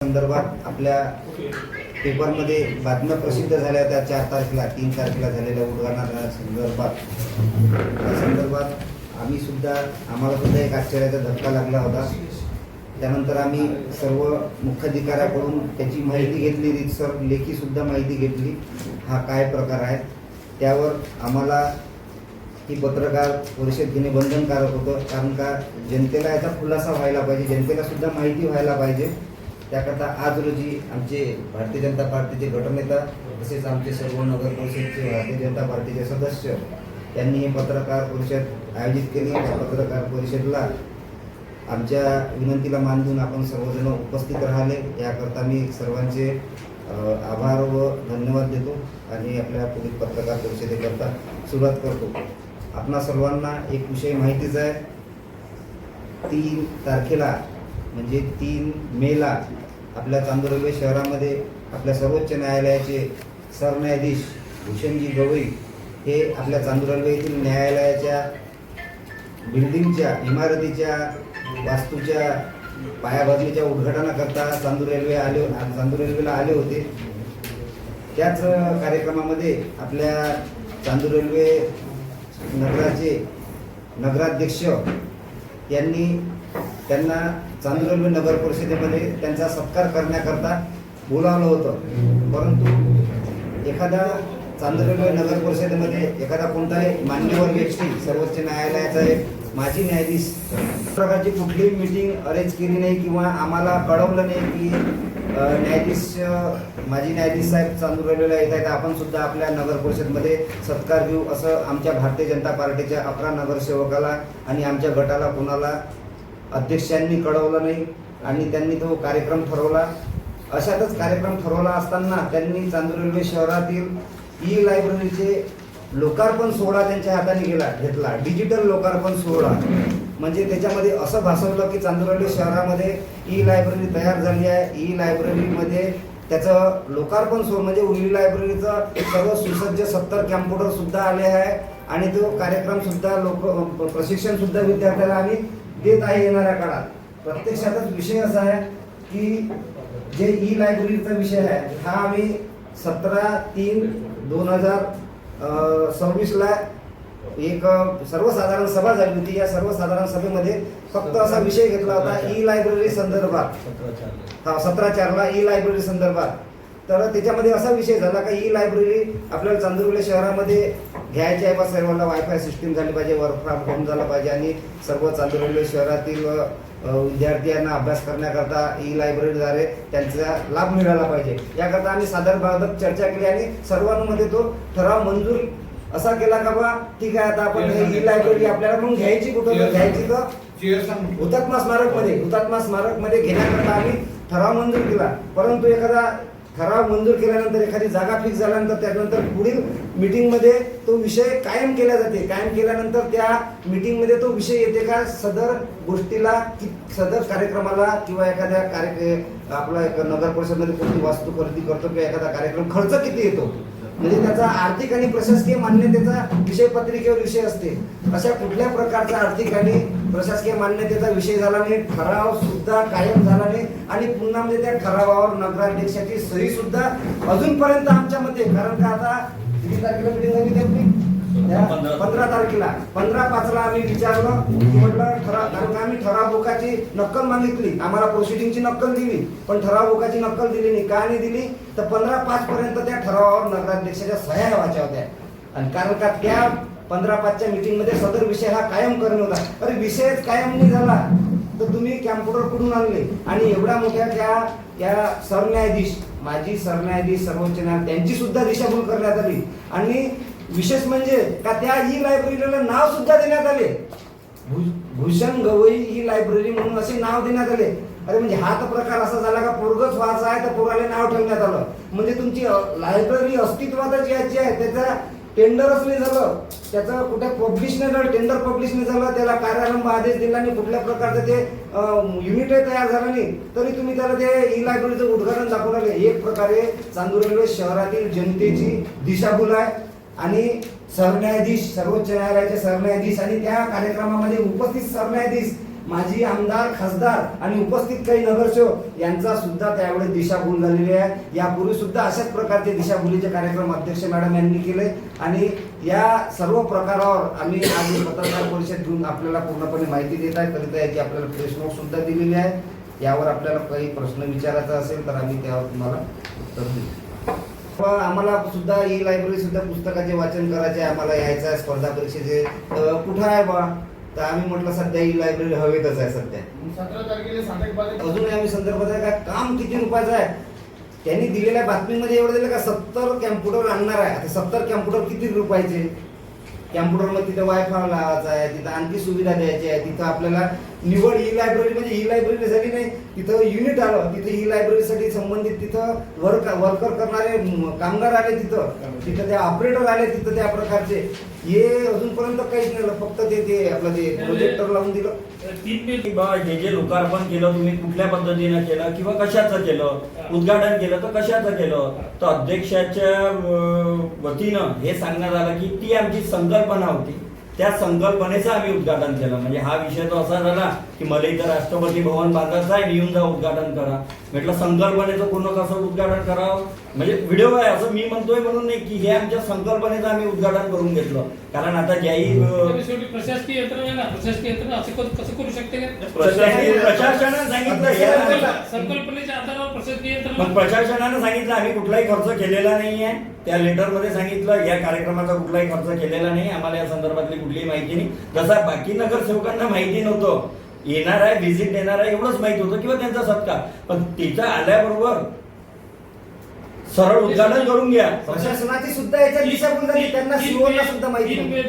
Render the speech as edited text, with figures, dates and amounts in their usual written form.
संदर्भात आपल्या पेपरमध्ये बातम्या प्रसिद्ध झाल्या होत्या 4 तारखेला 3 तारखेला झालेल्या उद्घाटना संदर्भात आम्हाला सुद्धा एक आश्चर्याचा धक्का लागला होता। त्यानंतर आम्ही सर्व मुख्याधिकाऱ्याकडून त्याची माहिती घेतली, रीतसर लेखी सुद्धा माहिती घेतली, हा काय प्रकार आहे। त्यावर आम्हाला ही पत्रकार परिषद घेणे बंधनकारक होतं, कारण का जनतेला याचा खुलासा व्हायला पाहिजे, जनतेला सुद्धा माहिती व्हायला पाहिजे। त्याकरता आज रोजी आमचे भारतीय जनता पार्टीचे गटनेता तसेच आमचे सर्व नगर परिषदचे भारतीय जनता पार्टीचे सदस्य यांनी ही पत्रकार परिषद आयोजित केली। त्या पत्रकार परिषदेला आमच्या विनंतीला मान देऊन आपण सर्वजण उपस्थित राहिले, याकरता मी सर्वांचे आभार व धन्यवाद देतो आणि आपल्या पुढील पत्रकार परिषदेकरता सुरुवात करतो। आपणा सर्वांना एक विषय माहितीच आहे, 3 तारखेला म्हणजे 3 मेला आपल्या चांदूर रेल्वे शहरामध्ये आपल्या सर्वोच्च न्यायालयाचे सरन्यायाधीश भूषणजी गवई हे आपल्या चांदूर रेल्वे येथील न्यायालयाच्या बिल्डिंगच्या इमारतीच्या वास्तूच्या पायाभरणीच्या उद्घाटनाकरता चांदूर रेल्वेला आले होते। त्याच कार्यक्रमामध्ये आपल्या चांदूर रेल्वे नगराचे नगराध्यक्ष यांनी त्यांना चांदूर रेल्वे नगर परिषदेमध्ये त्यांचा सत्कार करण्याकरता बोलावलं होतं, परंतु एखादा चांदूर रेल्वे नगर परिषदेमध्ये एखादा कोणताही मान्यवर व्यक्ती सर्वोच्च न्यायालयाचा एक माजी न्यायाधीश प्रकारची कुठलीही मीटिंग अरेंज केली नाही किंवा आम्हाला कळवलं नाही की माजी न्यायाधीश साहेब चांदूर रेल्वेला येत आहेत, आपण सुद्धा आपल्या नगर परिषदमध्ये सत्कार घेऊ असं आमच्या भारतीय जनता पार्टीच्या 11 नगरसेवकाला आणि आमच्या गटाला कोणाला अध्यक्षांनी कळवलं नाही आणि त्यांनी तो कार्यक्रम ठरवला। अशातच कार्यक्रम ठरवला असताना त्यांनी चांदूर रेल्वे शहरातील ई लायब्ररीचे लोकार्पण सोहळा त्यांच्या हाताने घेतला, डिजिटल लोकार्पण सोहळा। म्हणजे त्याच्यामध्ये असं भासवलं की चांदूर रेल्वे शहरामध्ये ई लायब्ररी तयार झाली आहे, ई लायब्ररीमध्ये त्याचं लोकार्पण सोहळा म्हणजे ई लायब्ररीचं सर्व सुसज्ज 70 कॅम्प्युटर सुद्धा आले आहे आणि तो कार्यक्रम सुद्धा प्रशिक्षण सुद्धा विद्यार्थ्याला आम्ही देत आहे येणाऱ्या काळात। प्रत्यक्षातच विषय असा आहे की जे ई लायब्ररीचा विषय आहे हा आम्ही 17/3/2026ला एक सर्वसाधारण सभा झाली होती। या सर्वसाधारण सभेमध्ये फक्त असा विषय घेतला होता ई लायब्ररी संदर्भात, 17/4ला ई लायब्ररी संदर्भात। तर त्याच्यामध्ये असा विषय झाला का ई लायब्ररी आपल्याला चांदूर रेल्वे शहरामध्ये घ्यायची आहे, बस सर्वांना वायफाय सिस्टीम झाली पाहिजे, वर्क फ्रॉम होम झालं पाहिजे आणि सर्व चांदूर रेल्वे शहरातील विद्यार्थ्यांना अभ्यास करण्याकरता ई लायब्ररीद्वारे त्यांचा लाभ मिळाला पाहिजे। याकरता आम्ही साधारण चर्चा केली आणि सर्वांमध्ये तो ठराव मंजूर असा केला का बा ठीक आहे, आता आपण ई लायब्ररी आपल्याला मग घ्यायची, कुठं घ्यायची तर हुतात्मा स्मारकमध्ये घेण्याकरता आम्ही ठराव मंजूर केला। परंतु एखादा ठराव मंजूर केल्यानंतर एखादी जागा फिक्स झाल्यानंतर त्यानंतर पुढील मीटिंगमध्ये तो विषय कायम केला जाते। कायम केल्यानंतर त्या मीटिंगमध्ये तो विषय येते का सदर गोष्टीला सदर कार्यक्रमाला किंवा एखाद्या आपला एक नगर परिषदमध्ये कोणती वास्तू खरेदी करतो किंवा एखादा कार्यक्रम खर्च किती येतो, म्हणजे त्याचा आर्थिक आणि प्रशासकीय मान्यतेचा विषय पत्रिकेवर विषय असते। अशा कुठल्या प्रकारचा आर्थिक आणि प्रशासकीय मान्यतेचा विषय झाला नाही, ठराव सुद्धा कायम झाला नाही आणि पुन्हा म्हणजे त्या ठरावावर नगराध्यक्षाची सही सुद्धा अजूनपर्यंत आमच्यामध्ये, कारण का आता किती तारखेला मीटिंग झाली त्याची 15 तारखेला 15/5ला आम्ही विचारलं म्हटलं ठराव, कारण का आम्ही ठराव बुकाची नक्कल मागितली, आम्हाला प्रोसिडिंगची नक्कल दिली पण ठराव बुकाची नक्कल दिली नाही। का नाही दिली तर 15/5 पर्यंत त्या ठरावावर नगराध्यक्षाच्या सह्या व्हायच्या होत्या आणि कारण का त्या 15/5च्या मीटिंगमध्ये सदर विषय हा कायम करणं होता। अरे विषयच कायम नाही झाला तर तुम्ही कॅम्प्युटर कुठून आणले आणि एवढ्या मोठ्या त्या सरन्यायाधीश माजी सरन्यायाधीश सर्वोच्च न्यायालय त्यांची सुद्धा दिशाभूल करण्यात आली आणि विशेष म्हणजे का त्या ई लायब्ररीला नाव सुद्धा देण्यात आले, भूषण गवई ई लायब्ररी म्हणून असे नाव देण्यात आले। अरे म्हणजे हा तर प्रकार असा झाला का पोरगच व्हायचा आहे तर पोराला नाव ठेवण्यात आलं, म्हणजे तुमची लायब्ररी अस्तित्वातच याची आहे, त्याचा टेंडरच नाही झालं, त्याचं कुठे पब्लिश नाही झालं, टेंडर पब्लिश नाही झालं, त्याला कार्यालंब आदेश दिला नाही, कुठल्या प्रकारचं ते युनिटही तयार झालं नाही, तरी तुम्ही त्याला ते ई लायब्ररीचं उद्घाटन दाखवून आले। एक प्रकारे चांदूर रेल्वे शहरातील जनतेची दिशाभूल आहे आणि सरन्यायाधीश सर्वोच्च न्यायालयाचे सरन्यायाधीश आणि त्या कार्यक्रमामध्ये उपस्थित सरन्यायाधीश माजी आमदार, खासदार आणि उपस्थित काही नगरसेवक यांचा सुद्धा त्यावेळेस दिशाभूल झालेली आहे. यापूर्वी सुद्धा अशाच प्रकारचे दिशाभूलीचे कार्यक्रम अध्यक्ष मॅडम यांनी केले आणि या सर्व प्रकारावर आम्ही आज पत्रकार परिषद घेऊन आपल्याला पूर्णपणे माहिती देत आहे. करिता याची आपल्याला प्रेस नोट सुद्धा दिलेली आहे. यावर आपल्याला काही प्रश्न विचारायचा असेल तर आम्ही त्यावर तुम्हाला उत्तर देऊ. आम्हाला सुद्धा ई लायब्ररी सुद्धा पुस्तकाचे वाचन करायचे, आम्हाला यायचं आहे स्पर्धा परीक्षेचे. कुठं आहे बा, तर आम्ही म्हटलं सध्या ई लायब्ररी हवेतच आहे सध्या. 17 तारखेला साठेबाजी अजूनही आम्ही संदर्भात आहे का काम किती रुपयाचं आहे त्यांनी दिलेल्या बातमीमध्ये एवढं दिलं का 70 कॅम्प्युटर आणणार आहे. आता 70 कॅम्प्युटर किती रुपयाचे? कॅम्प्युटरमध्ये तिथं वायफाय लावायचा आहे, तिथं आणखी सुविधा द्यायची आहे, तिथं आपल्याला निवड ई लायब्ररी म्हणजे ई लायब्ररीसाठी नाही, तिथं युनिट आलं, तिथं ई लायब्ररीसाठी संबंधित तिथं वर्कर करणारे कामगार आले, तिथं ते ऑपरेटर आले, तिथं त्या प्रकारचे हे अजूनपर्यंत काहीच नाही. फक्त ते आपलं ते प्रोजेक्टर लावून दिलं. हे जे लोकार्पण केलं तुम्ही कुठल्या पद्धतीनं केलं किंवा कशाचं केलं, उद्घाटन केलं तर कशाचं केलं, तर अध्यक्षाच्या वतीनं हे सांगण्यात आलं की ती आमची संकल्पना होती, त्या संकल्पनेचं आम्ही उद्घाटन केलं. म्हणजे हा विषय तो असा झाला की मला इथं राष्ट्रपती भवन बांधायचं आहे, येऊन जा उद्घाटन करा. म्हटलं संकल्पनेचं पूर्ण कसं उद्घाटन करावं, म्हणजे व्हिडिओ आहे असं मी म्हणतोय म्हणून नाही की हे आमच्या संकल्पनेचं आम्ही उद्घाटन करून घेतलं. कारण आता ज्याही प्रशासकीय यंत्रणा असं कसं करू शकते प्रशासनानं सांगितलं, संकल्पनेच्या आधारावर प्रशासकीय यंत्रणा मग प्रशासनानं सांगितलं आम्ही कुठलाही खर्च केलेला नाहीये. त्या लेटरमध्ये सांगितलं या कार्यक्रमाचा कुठलाही खर्च केलेला नाही, आम्हाला या संदर्भातली कुठलीही माहिती नाही. जसा बाकी नगरसेवकांना माहिती नव्हतं, येणार आहे व्हिजिट देणार आहे एवढंच माहिती होतं किंवा त्यांचा सत्कार, पण तिथं आल्याबरोबर सरळ उद्घाटन करून घ्या. प्रशासनाची सुद्धा याच्यात दिशाभूल झाली, त्यांना सीओला सुद्धा माहिती 3 मे